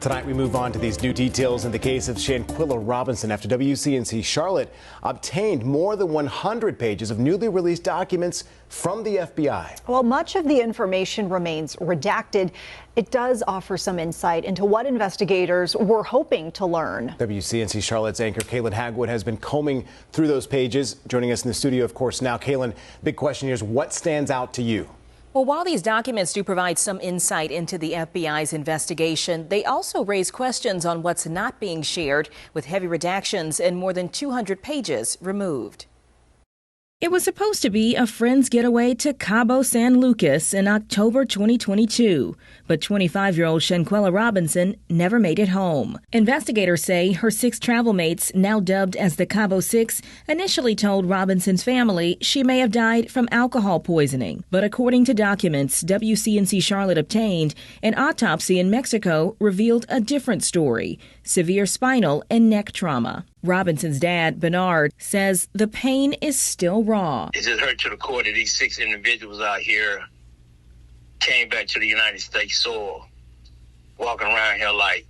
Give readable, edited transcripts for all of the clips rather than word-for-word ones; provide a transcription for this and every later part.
Tonight, we move on to these new details in the case of Shanquella Robinson after WCNC Charlotte obtained more than 100 pages of newly released documents from the FBI. While much of the information remains redacted, it does offer some insight into what investigators were hoping to learn. WCNC Charlotte's anchor Kaylin Hagwood has been combing through those pages. Joining us in the studio, of course, now. Kaylin, big question here is what stands out to you? Well, while these documents do provide some insight into the FBI's investigation, they also raise questions on what's not being shared, with heavy redactions and more than 200 pages removed. It was supposed to be a friend's getaway to Cabo San Lucas in October 2022, but 25-year-old Shanquella Robinson never made it home. Investigators say her 6 travel mates, now dubbed as the Cabo 6, initially told Robinson's family she may have died from alcohol poisoning. But according to documents WCNC Charlotte obtained, an autopsy in Mexico revealed a different story: severe spinal and neck trauma. Robinson's dad, Bernard, says the pain is still raw. It just hurt to the core that these 6 individuals out here came back to the United States soil, walking around here like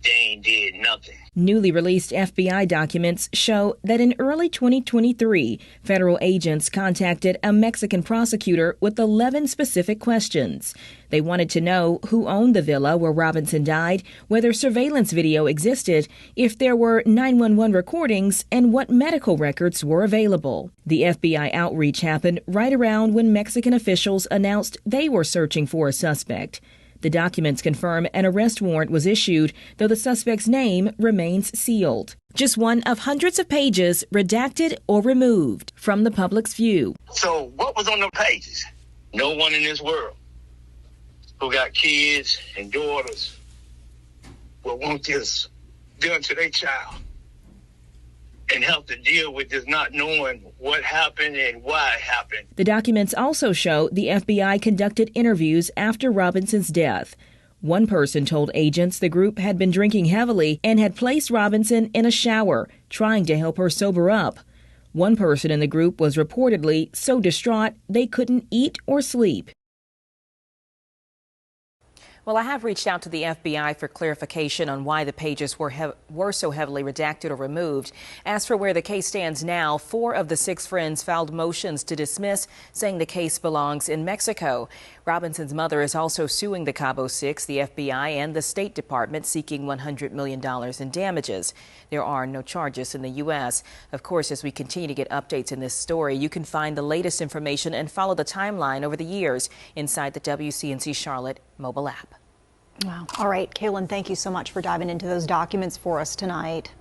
they ain't did nothing. Newly released FBI documents show that in early 2023, federal agents contacted a Mexican prosecutor with 11 specific questions. They wanted to know who owned the villa where Robinson died, whether surveillance video existed, if there were 911 recordings, and what medical records were available. The FBI outreach happened right around when Mexican officials announced they were searching for a suspect. The documents confirm an arrest warrant was issued, though the suspect's name remains sealed. Just one of hundreds of pages redacted or removed from the public's view. So what was on the pages? No one in this world who got kids and daughters will want this done to their child and have to deal with this not knowing what happened and why it happened. The documents also show the FBI conducted interviews after Robinson's death. One person told agents the group had been drinking heavily and had placed Robinson in a shower, trying to help her sober up. One person in the group was reportedly so distraught they couldn't eat or sleep. Well, I have reached out to the FBI for clarification on why the pages were so heavily redacted or removed. As for where the case stands now, 4 of the 6 friends filed motions to dismiss, saying the case belongs in Mexico. Robinson's mother is also suing the Cabo 6, the FBI, and the State Department, seeking $100 million in damages. There are no charges in the U.S. Of course, as we continue to get updates in this story, you can find the latest information and follow the timeline over the years inside the WCNC Charlotte mobile app. Wow. All right, Kaylin, thank you so much for diving into those documents for us tonight.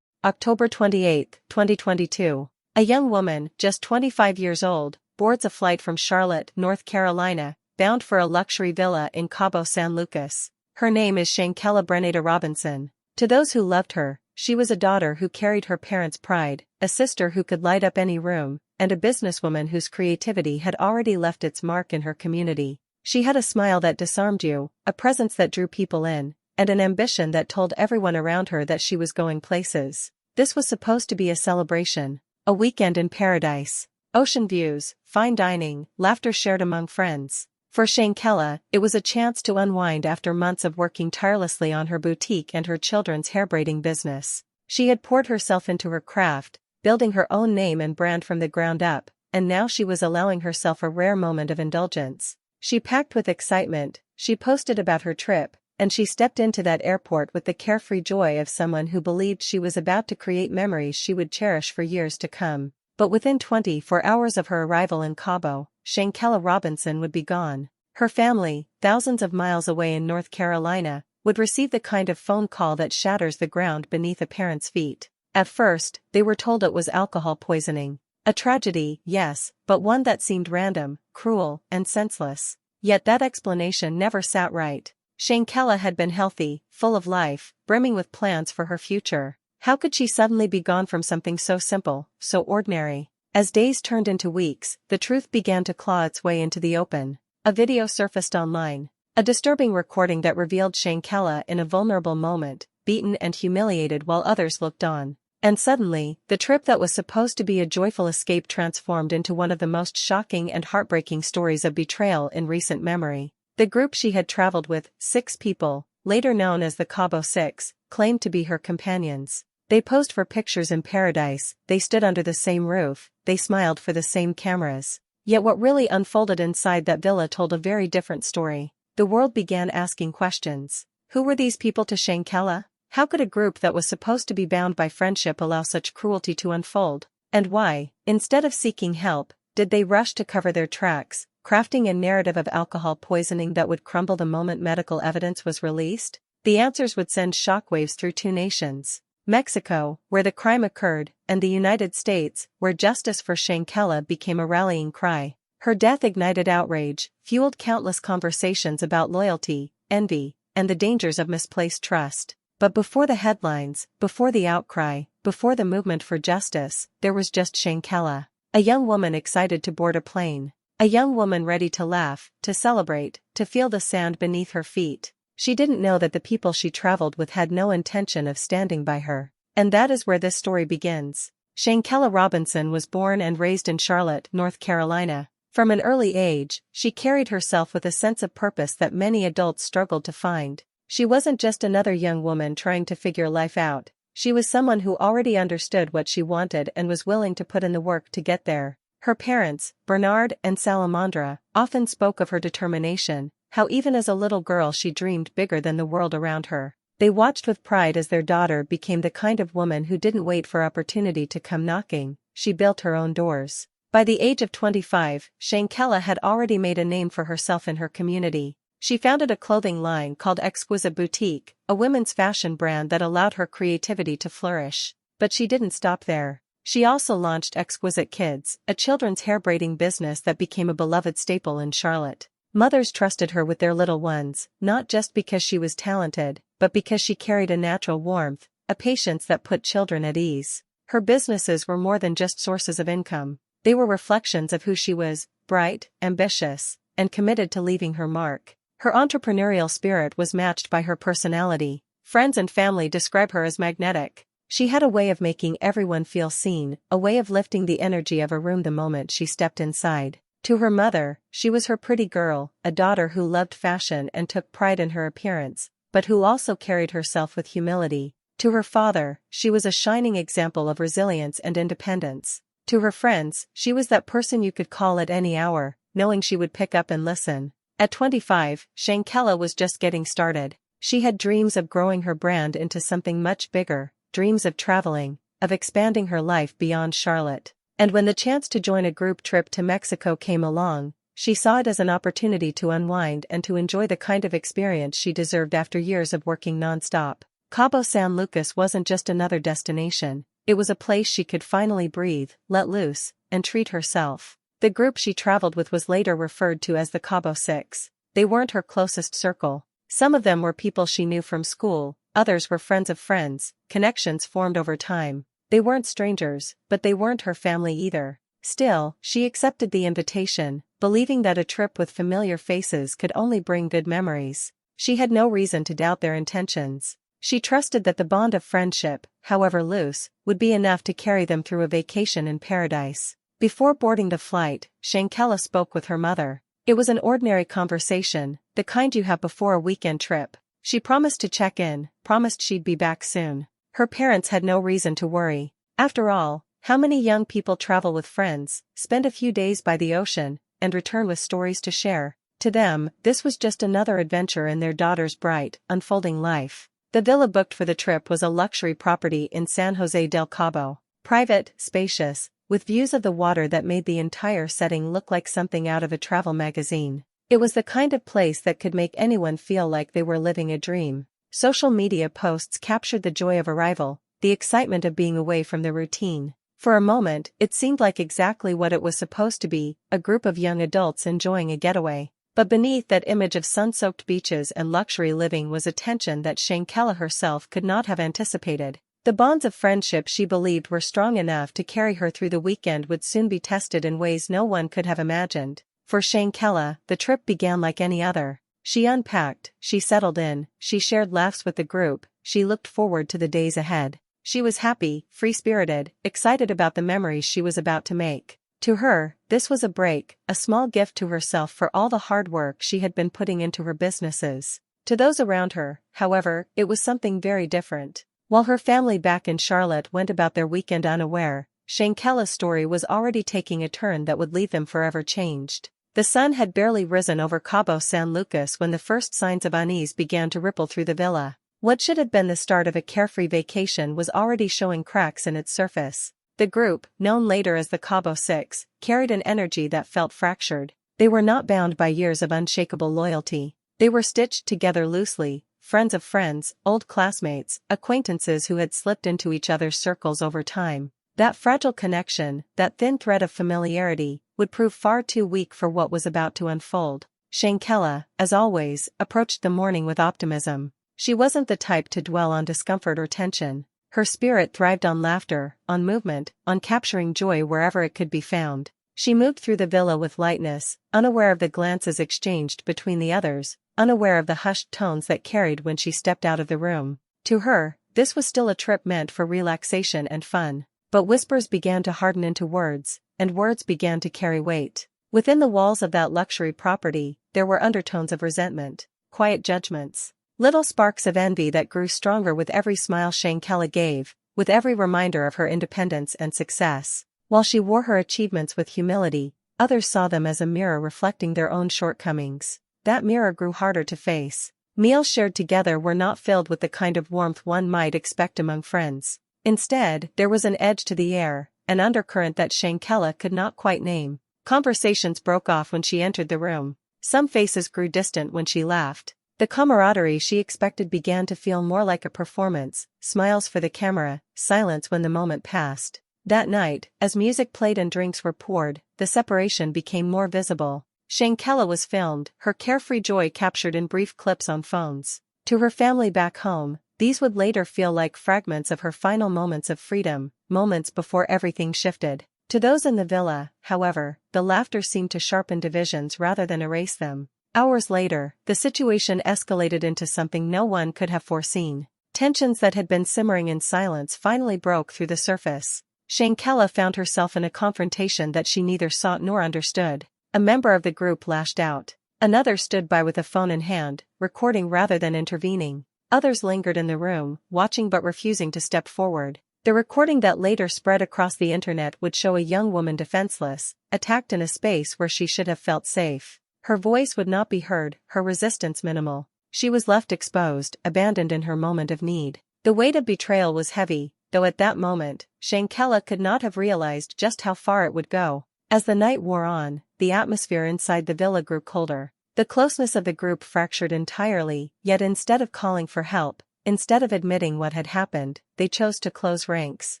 October 28, 2022. A young woman, just 25 years old, boards a flight from Charlotte, North Carolina, bound for a luxury villa in Cabo San Lucas. Her name is Shanquella Robinson. To those who loved her, she was a daughter who carried her parents' pride, a sister who could light up any room, and a businesswoman whose creativity had already left its mark in her community. She had a smile that disarmed you, a presence that drew people in, and an ambition that told everyone around her that she was going places. This was supposed to be a celebration, a weekend in paradise. Ocean views, fine dining, laughter shared among friends. For Shanquella, it was a chance to unwind after months of working tirelessly on her boutique and her children's hair-braiding business. She had poured herself into her craft, building her own name and brand from the ground up, and now she was allowing herself a rare moment of indulgence. She packed with excitement, she posted about her trip, and she stepped into that airport with the carefree joy of someone who believed she was about to create memories she would cherish for years to come. But within 24 hours of her arrival in Cabo, Shanquella Robinson would be gone. Her family, thousands of miles away in North Carolina, would receive the kind of phone call that shatters the ground beneath a parent's feet. At first, they were told it was alcohol poisoning. A tragedy, yes, but one that seemed random, cruel, and senseless. Yet that explanation never sat right. Shanquella had been healthy, full of life, brimming with plans for her future. How could she suddenly be gone from something so simple, so ordinary? As days turned into weeks, the truth began to claw its way into the open. A video surfaced online. A disturbing recording that revealed Shanquella in a vulnerable moment, beaten and humiliated while others looked on. And suddenly, the trip that was supposed to be a joyful escape transformed into one of the most shocking and heartbreaking stories of betrayal in recent memory. The group she had traveled with, 6 people, later known as the Cabo Six, claimed to be her companions. They posed for pictures in paradise, they stood under the same roof, they smiled for the same cameras. Yet what really unfolded inside that villa told a very different story. The world began asking questions. Who were these people to Shanquella? How could a group that was supposed to be bound by friendship allow such cruelty to unfold? And why, instead of seeking help, did they rush to cover their tracks, crafting a narrative of alcohol poisoning that would crumble the moment medical evidence was released? The answers would send shockwaves through two nations. Mexico, where the crime occurred, and the United States, where justice for Shanquella became a rallying cry. Her death ignited outrage, fueled countless conversations about loyalty, envy, and the dangers of misplaced trust. But before the headlines, before the outcry, before the movement for justice, there was just Shanquella. A young woman excited to board a plane. A young woman ready to laugh, to celebrate, to feel the sand beneath her feet. She didn't know that the people she traveled with had no intention of standing by her. And that is where this story begins. Shanquella Robinson was born and raised in Charlotte, North Carolina. From an early age, she carried herself with a sense of purpose that many adults struggled to find. She wasn't just another young woman trying to figure life out. She was someone who already understood what she wanted and was willing to put in the work to get there. Her parents, Bernard and Salamandra, often spoke of her determination, how even as a little girl she dreamed bigger than the world around her. They watched with pride as their daughter became the kind of woman who didn't wait for opportunity to come knocking, she built her own doors. By the age of 25, Shanquella had already made a name for herself in her community. She founded a clothing line called Exquisite Boutique, a women's fashion brand that allowed her creativity to flourish. But she didn't stop there. She also launched Exquisite Kids, a children's hair braiding business that became a beloved staple in Charlotte. Mothers trusted her with their little ones, not just because she was talented, but because she carried a natural warmth, a patience that put children at ease. Her businesses were more than just sources of income. They were reflections of who she was, bright, ambitious, and committed to leaving her mark. Her entrepreneurial spirit was matched by her personality. Friends and family describe her as magnetic. She had a way of making everyone feel seen, a way of lifting the energy of a room the moment she stepped inside. To her mother, she was her pretty girl, a daughter who loved fashion and took pride in her appearance, but who also carried herself with humility. To her father, she was a shining example of resilience and independence. To her friends, she was that person you could call at any hour, knowing she would pick up and listen. At 25, Shanquella was just getting started. She had dreams of growing her brand into something much bigger, dreams of traveling, of expanding her life beyond Charlotte. And when the chance to join a group trip to Mexico came along, she saw it as an opportunity to unwind and to enjoy the kind of experience she deserved after years of working nonstop. Cabo San Lucas wasn't just another destination, it was a place she could finally breathe, let loose, and treat herself. The group she traveled with was later referred to as the Cabo Six. They weren't her closest circle. Some of them were people she knew from school, others were friends of friends, connections formed over time. They weren't strangers, but they weren't her family either. Still, she accepted the invitation, believing that a trip with familiar faces could only bring good memories. She had no reason to doubt their intentions. She trusted that the bond of friendship, however loose, would be enough to carry them through a vacation in paradise. Before boarding the flight, Shanquella spoke with her mother. It was an ordinary conversation, the kind you have before a weekend trip. She promised to check in, promised she'd be back soon. Her parents had no reason to worry. After all, how many young people travel with friends, spend a few days by the ocean, and return with stories to share? To them, this was just another adventure in their daughter's bright, unfolding life. The villa booked for the trip was a luxury property in San Jose del Cabo. Private, spacious, with views of the water that made the entire setting look like something out of a travel magazine. It was the kind of place that could make anyone feel like they were living a dream. Social media posts captured the joy of arrival, the excitement of being away from the routine. For a moment, it seemed like exactly what it was supposed to be, a group of young adults enjoying a getaway. But beneath that image of sun-soaked beaches and luxury living was a tension that Shanquella herself could not have anticipated. The bonds of friendship she believed were strong enough to carry her through the weekend would soon be tested in ways no one could have imagined. For Shanquella, the trip began like any other. She unpacked, she settled in, she shared laughs with the group, she looked forward to the days ahead. She was happy, free-spirited, excited about the memories she was about to make. To her, this was a break, a small gift to herself for all the hard work she had been putting into her businesses. To those around her, however, it was something very different. While her family back in Charlotte went about their weekend unaware, Shanquella's story was already taking a turn that would leave them forever changed. The sun had barely risen over Cabo San Lucas when the first signs of unease began to ripple through the villa. What should have been the start of a carefree vacation was already showing cracks in its surface. The group, known later as the Cabo Six, carried an energy that felt fractured. They were not bound by years of unshakable loyalty. They were stitched together loosely, friends of friends, old classmates, acquaintances who had slipped into each other's circles over time. That fragile connection, that thin thread of familiarity, would prove far too weak for what was about to unfold. Shanquella, as always, approached the morning with optimism. She wasn't the type to dwell on discomfort or tension. Her spirit thrived on laughter, on movement, on capturing joy wherever it could be found. She moved through the villa with lightness, unaware of the glances exchanged between the others, unaware of the hushed tones that carried when she stepped out of the room. To her, this was still a trip meant for relaxation and fun. But whispers began to harden into words, and words began to carry weight. Within the walls of that luxury property, there were undertones of resentment, quiet judgments, little sparks of envy that grew stronger with every smile Shanquella gave, with every reminder of her independence and success. While she wore her achievements with humility, others saw them as a mirror reflecting their own shortcomings. That mirror grew harder to face. Meals shared together were not filled with the kind of warmth one might expect among friends. Instead, there was an edge to the air, an undercurrent that Shanquella could not quite name. Conversations broke off when she entered the room. Some faces grew distant when she laughed. The camaraderie she expected began to feel more like a performance, smiles for the camera, silence when the moment passed. That night, as music played and drinks were poured, the separation became more visible. Shanquella was filmed, her carefree joy captured in brief clips on phones. To her family back home, these would later feel like fragments of her final moments of freedom, moments before everything shifted. To those in the villa, however, the laughter seemed to sharpen divisions rather than erase them. Hours later, the situation escalated into something no one could have foreseen. Tensions that had been simmering in silence finally broke through the surface. Shanquella found herself in a confrontation that she neither sought nor understood. A member of the group lashed out. Another stood by with a phone in hand, recording rather than intervening. Others lingered in the room, watching but refusing to step forward. The recording that later spread across the internet would show a young woman defenseless, attacked in a space where she should have felt safe. Her voice would not be heard, her resistance minimal. She was left exposed, abandoned in her moment of need. The weight of betrayal was heavy, though at that moment, Shanquella could not have realized just how far it would go. As the night wore on, the atmosphere inside the villa grew colder. The closeness of the group fractured entirely, yet instead of calling for help, instead of admitting what had happened, they chose to close ranks.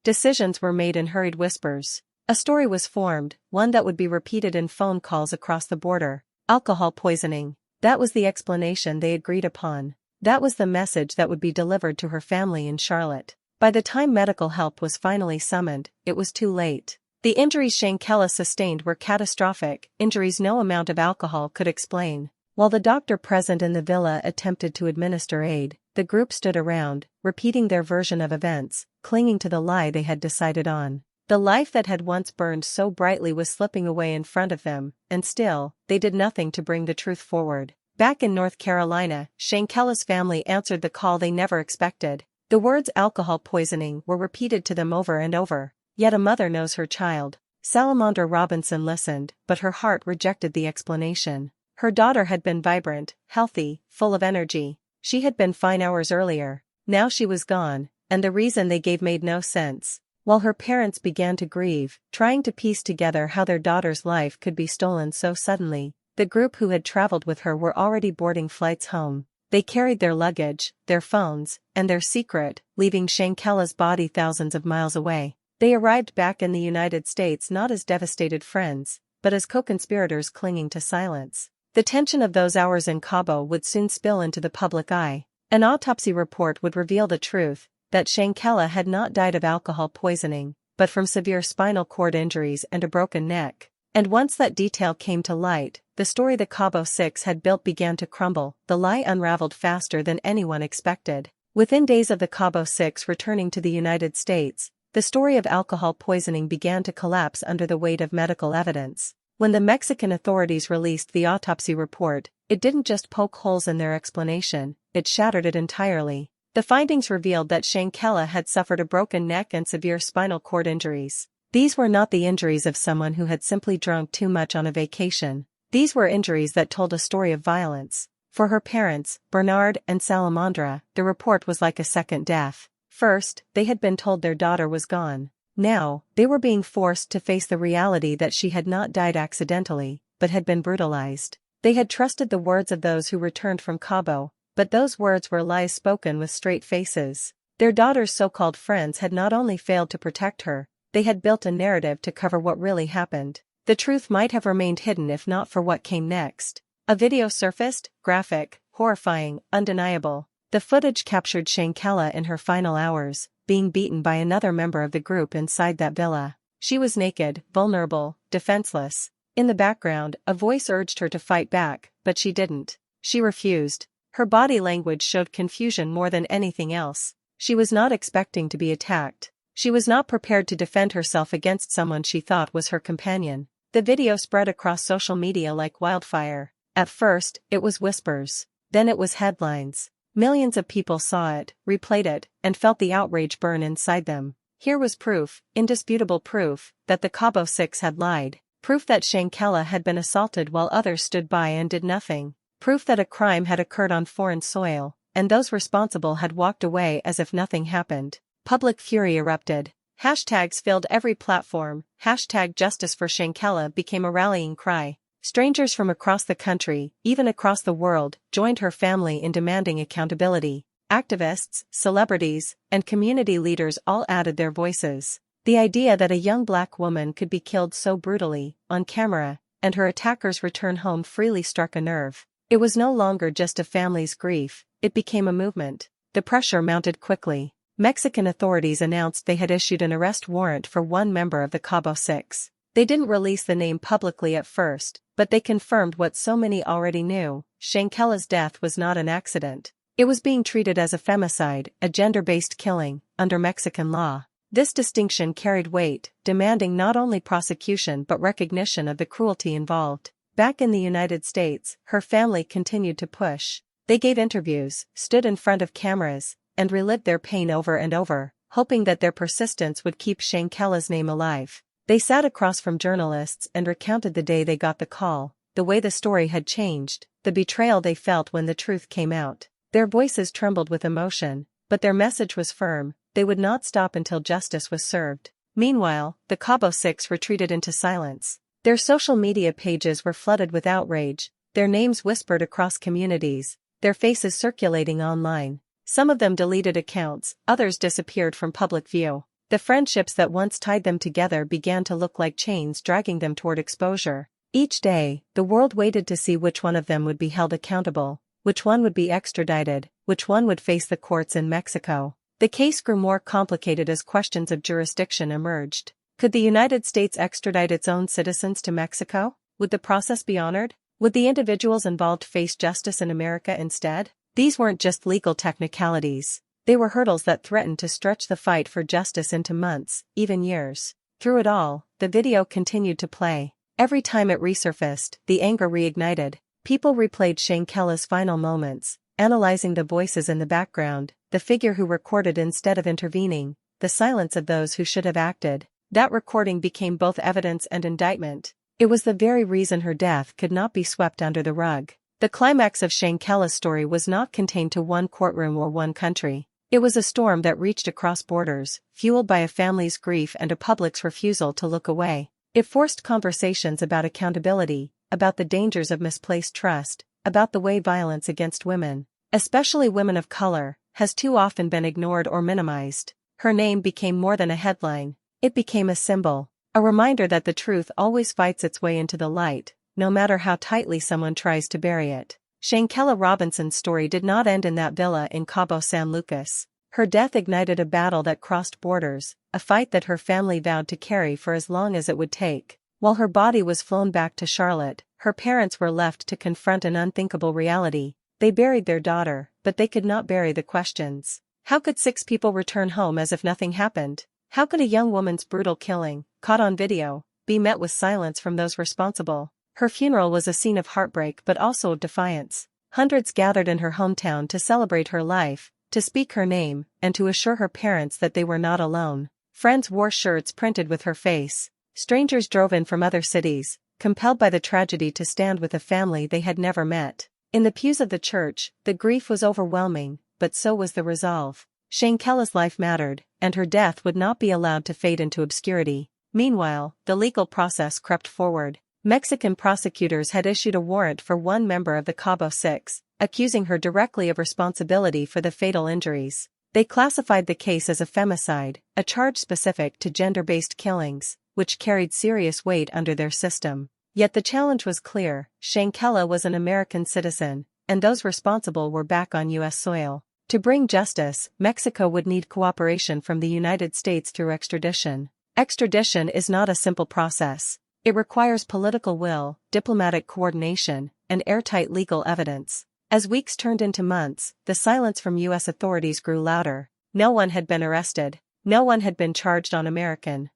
Decisions were made in hurried whispers. A story was formed, one that would be repeated in phone calls across the border. Alcohol poisoning. That was the explanation they agreed upon. That was the message that would be delivered to her family in Charlotte. By the time medical help was finally summoned, it was too late. The injuries Shanquella sustained were catastrophic, injuries no amount of alcohol could explain. While the doctor present in the villa attempted to administer aid, the group stood around, repeating their version of events, clinging to the lie they had decided on. The life that had once burned so brightly was slipping away in front of them, and still, they did nothing to bring the truth forward. Back in North Carolina, Shanquella's family answered the call they never expected. The words alcohol poisoning were repeated to them over and over. Yet a mother knows her child. Shanquella Robinson listened, but her heart rejected the explanation. Her daughter had been vibrant, healthy, full of energy. She had been fine hours earlier. Now she was gone, and the reason they gave made no sense. While her parents began to grieve, trying to piece together how their daughter's life could be stolen so suddenly, the group who had traveled with her were already boarding flights home. They carried their luggage, their phones, and their secret, leaving Shanquella's body thousands of miles away. They arrived back in the United States not as devastated friends, but as co-conspirators clinging to silence. The tension of those hours in Cabo would soon spill into the public eye. An autopsy report would reveal the truth, that Shanquella had not died of alcohol poisoning, but from severe spinal cord injuries and a broken neck. And once that detail came to light, the story the Cabo Six had built began to crumble. The lie unraveled faster than anyone expected. Within days of the Cabo Six returning to the United States, the story of alcohol poisoning began to collapse under the weight of medical evidence. When the Mexican authorities released the autopsy report, It didn't just poke holes in their explanation, it shattered it entirely. The findings revealed that Shanquella had suffered a broken neck and severe spinal cord injuries. These were not the injuries of someone who had simply drunk too much on a vacation. These were injuries that told a story of violence. For her parents, Bernard and Salamandra, the report was like a second death. First, they had been told their daughter was gone. Now, they were being forced to face the reality that she had not died accidentally, but had been brutalized. They had trusted the words of those who returned from Cabo, but those words were lies spoken with straight faces. Their daughter's so-called friends had not only failed to protect her, they had built a narrative to cover what really happened. The truth might have remained hidden if not for what came next. A video surfaced, graphic, horrifying, undeniable. The footage captured Shanquella in her final hours, being beaten by another member of the group inside that villa. She was naked, vulnerable, defenseless. In the background, a voice urged her to fight back, but she didn't. She refused. Her body language showed confusion more than anything else. She was not expecting to be attacked. She was not prepared to defend herself against someone she thought was her companion. The video spread across social media like wildfire. At first, it was whispers. Then it was headlines. Millions of people saw it, replayed it, and felt the outrage burn inside them. Here was proof, indisputable proof, that the Cabo Six had lied. Proof that Shanquella had been assaulted while others stood by and did nothing. Proof that a crime had occurred on foreign soil, and those responsible had walked away as if nothing happened. Public fury erupted. Hashtags filled every platform. Hashtag Justice for Shanquella became a rallying cry. Strangers from across the country, even across the world, joined her family in demanding accountability. Activists, celebrities, and community leaders all added their voices. The idea that a young black woman could be killed so brutally, on camera, and her attackers return home freely struck a nerve. It was no longer just a family's grief, it became a movement. The pressure mounted quickly. Mexican authorities announced they had issued an arrest warrant for one member of the Cabo Six. They didn't release the name publicly at first, but they confirmed what so many already knew: Shanquella's death was not an accident. It was being treated as a femicide, a gender-based killing, under Mexican law. This distinction carried weight, demanding not only prosecution but recognition of the cruelty involved. Back in the United States, her family continued to push. They gave interviews, stood in front of cameras, and relived their pain over and over, hoping that their persistence would keep Shanquella's name alive. They sat across from journalists and recounted the day they got the call, the way the story had changed, the betrayal they felt when the truth came out. Their voices trembled with emotion, but their message was firm: they would not stop until justice was served. Meanwhile, the Cabo Six retreated into silence. Their social media pages were flooded with outrage, their names whispered across communities, their faces circulating online. Some of them deleted accounts, others disappeared from public view. The friendships that once tied them together began to look like chains dragging them toward exposure. Each day, the world waited to see which one of them would be held accountable, which one would be extradited, which one would face the courts in Mexico. The case grew more complicated as questions of jurisdiction emerged. Could the United States extradite its own citizens to Mexico? Would the process be honored? Would the individuals involved face justice in America instead? These weren't just legal technicalities. They were hurdles that threatened to stretch the fight for justice into months, even years. Through it all, the video continued to play. Every time it resurfaced, the anger reignited. People replayed Shanquella's final moments, analyzing the voices in the background, the figure who recorded instead of intervening, the silence of those who should have acted. That recording became both evidence and indictment. It was the very reason her death could not be swept under the rug. The climax of Shanquella's story was not contained to one courtroom or one country. It was a storm that reached across borders, fueled by a family's grief and a public's refusal to look away. It forced conversations about accountability, about the dangers of misplaced trust, about the way violence against women, especially women of color, has too often been ignored or minimized. Her name became more than a headline. It became a symbol, a reminder that the truth always fights its way into the light, no matter how tightly someone tries to bury it. Shanquella Robinson's story did not end in that villa in Cabo San Lucas. Her death ignited a battle that crossed borders, a fight that her family vowed to carry for as long as it would take. While her body was flown back to Charlotte, her parents were left to confront an unthinkable reality. They buried their daughter, but they could not bury the questions. How could 6 people return home as if nothing happened? How could a young woman's brutal killing, caught on video, be met with silence from those responsible? Her funeral was a scene of heartbreak but also of defiance. Hundreds gathered in her hometown to celebrate her life, to speak her name, and to assure her parents that they were not alone. Friends wore shirts printed with her face. Strangers drove in from other cities, compelled by the tragedy to stand with a family they had never met. In the pews of the church, the grief was overwhelming, but so was the resolve. Shanquella's life mattered, and her death would not be allowed to fade into obscurity. Meanwhile, the legal process crept forward. Mexican prosecutors had issued a warrant for one member of the Cabo Six, accusing her directly of responsibility for the fatal injuries. They classified the case as a femicide, a charge specific to gender-based killings, which carried serious weight under their system. Yet the challenge was clear: Shanquella was an American citizen, and those responsible were back on U.S. soil. To bring justice, Mexico would need cooperation from the United States through extradition. Extradition is not a simple process. It requires political will, diplomatic coordination, and airtight legal evidence. As weeks turned into months, the silence from U.S. authorities grew louder. No one had been arrested. No one had been charged on American.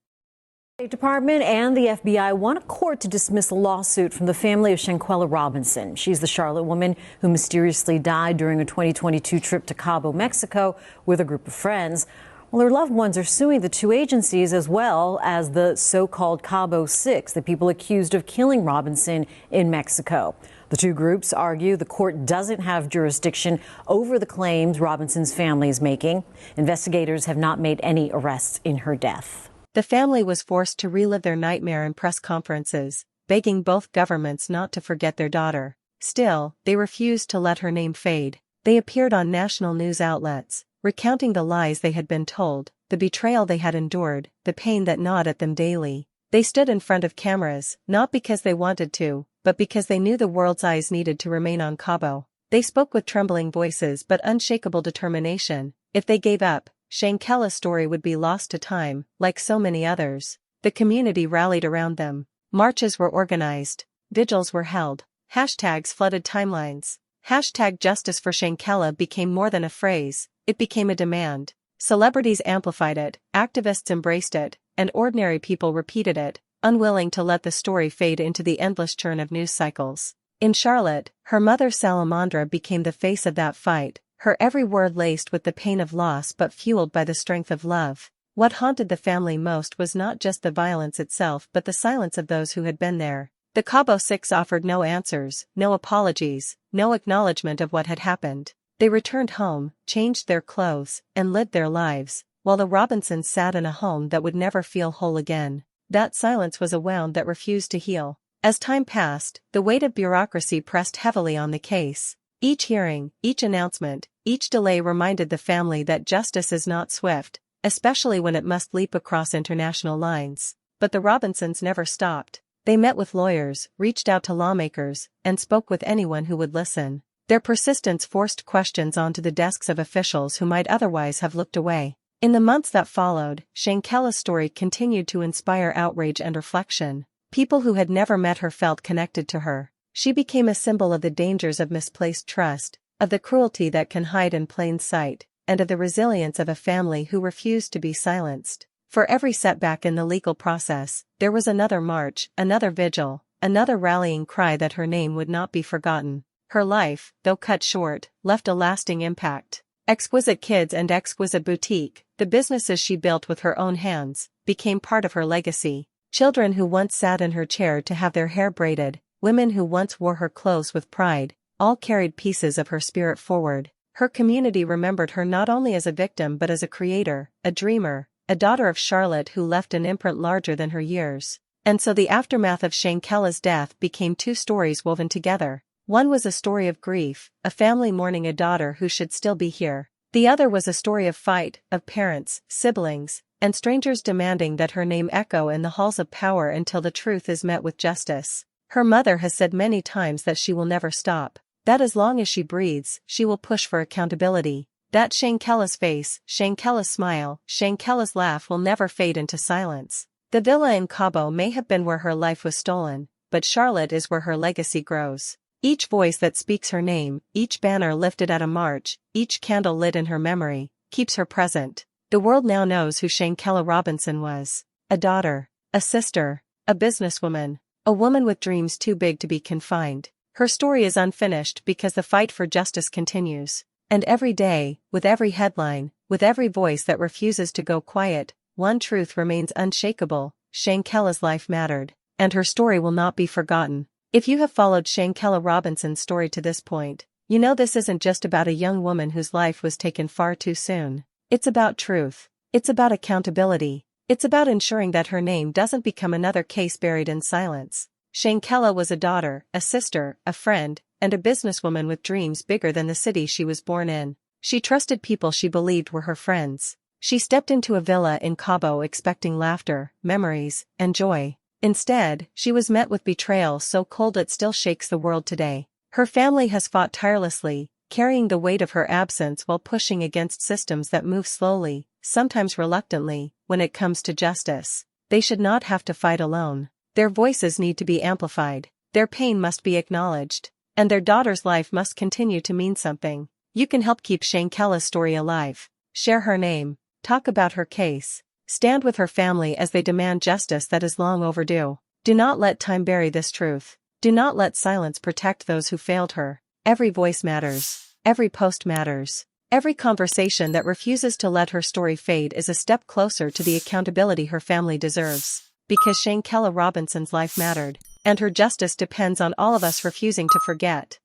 The State Department and the FBI want a court to dismiss a lawsuit from the family of Shanquella Robinson. She's the Charlotte woman who mysteriously died during a 2022 trip to Cabo, Mexico, with a group of friends. Well, her loved ones are suing the two agencies as well as the so-called Cabo Six, the people accused of killing Robinson in Mexico. The two groups argue the court doesn't have jurisdiction over the claims Robinson's family is making. Investigators have not made any arrests in her death. The family was forced to relive their nightmare in press conferences, begging both governments not to forget their daughter. Still, they refused to let her name fade. They appeared on national news outlets, recounting the lies they had been told, the betrayal they had endured, the pain that gnawed at them daily. They stood in front of cameras, not because they wanted to, but because they knew the world's eyes needed to remain on Cabo. They spoke with trembling voices but unshakable determination. If they gave up, Shanquella's story would be lost to time, like so many others. The community rallied around them. Marches were organized. Vigils were held. Hashtags flooded timelines. Hashtag Justice for Shanquella became more than a phrase, it became a demand. Celebrities amplified it, activists embraced it, and ordinary people repeated it, unwilling to let the story fade into the endless churn of news cycles. In Charlotte, her mother Salamandra became the face of that fight, her every word laced with the pain of loss but fueled by the strength of love. What haunted the family most was not just the violence itself but the silence of those who had been there. The Cabo Six offered no answers, no apologies, no acknowledgement of what had happened. They returned home, changed their clothes, and lived their lives, while the Robinsons sat in a home that would never feel whole again. That silence was a wound that refused to heal. As time passed, the weight of bureaucracy pressed heavily on the case. Each hearing, each announcement, each delay reminded the family that justice is not swift, especially when it must leap across international lines. But the Robinsons never stopped. They met with lawyers, reached out to lawmakers, and spoke with anyone who would listen. Their persistence forced questions onto the desks of officials who might otherwise have looked away. In the months that followed, Shanquella's story continued to inspire outrage and reflection. People who had never met her felt connected to her. She became a symbol of the dangers of misplaced trust, of the cruelty that can hide in plain sight, and of the resilience of a family who refused to be silenced. For every setback in the legal process, there was another march, another vigil, another rallying cry that her name would not be forgotten. Her life, though cut short, left a lasting impact. Exquisite Kids and Exquisite Boutique, the businesses she built with her own hands, became part of her legacy. Children who once sat in her chair to have their hair braided, women who once wore her clothes with pride, all carried pieces of her spirit forward. Her community remembered her not only as a victim but as a creator, a dreamer, a daughter of Charlotte who left an imprint larger than her years. And so the aftermath of Shanquella's death became two stories woven together. One was a story of grief, a family mourning a daughter who should still be here. The other was a story of fight, of parents, siblings, and strangers demanding that her name echo in the halls of power until the truth is met with justice. Her mother has said many times that she will never stop, that as long as she breathes, she will push for accountability. That Shanquella's face, Shanquella's smile, Shanquella's laugh will never fade into silence. The villa in Cabo may have been where her life was stolen, but Charlotte is where her legacy grows. Each voice that speaks her name, each banner lifted at a march, each candle lit in her memory, keeps her present. The world now knows who Shanquella Robinson was. A daughter, a sister, a businesswoman, A woman with dreams too big to be confined. Her story is unfinished because the fight for justice continues. And every day, with every headline, with every voice that refuses to go quiet, one truth remains unshakable: Shanquella's life mattered. And her story will not be forgotten. If you have followed Shanquella Robinson's story to this point, you know this isn't just about a young woman whose life was taken far too soon. It's about truth. It's about accountability. It's about ensuring that her name doesn't become another case buried in silence. Shanquella was a daughter, a sister, a friend, and a businesswoman with dreams bigger than the city she was born in. She trusted people she believed were her friends. She stepped into a villa in Cabo expecting laughter, memories, and joy. Instead, she was met with betrayal so cold it still shakes the world today. Her family has fought tirelessly, carrying the weight of her absence while pushing against systems that move slowly, sometimes reluctantly, when it comes to justice. They should not have to fight alone. Their voices need to be amplified, their pain must be acknowledged, and their daughter's life must continue to mean something. You can help keep Shanquella's story alive. Share her name, talk about her case, stand with her family as they demand justice that is long overdue. Do not let time bury this truth. Do not let silence protect those who failed her. Every voice matters. Every post matters. Every conversation that refuses to let her story fade is a step closer to the accountability her family deserves. Because Shanquella Robinson's life mattered, and her justice depends on all of us refusing to forget.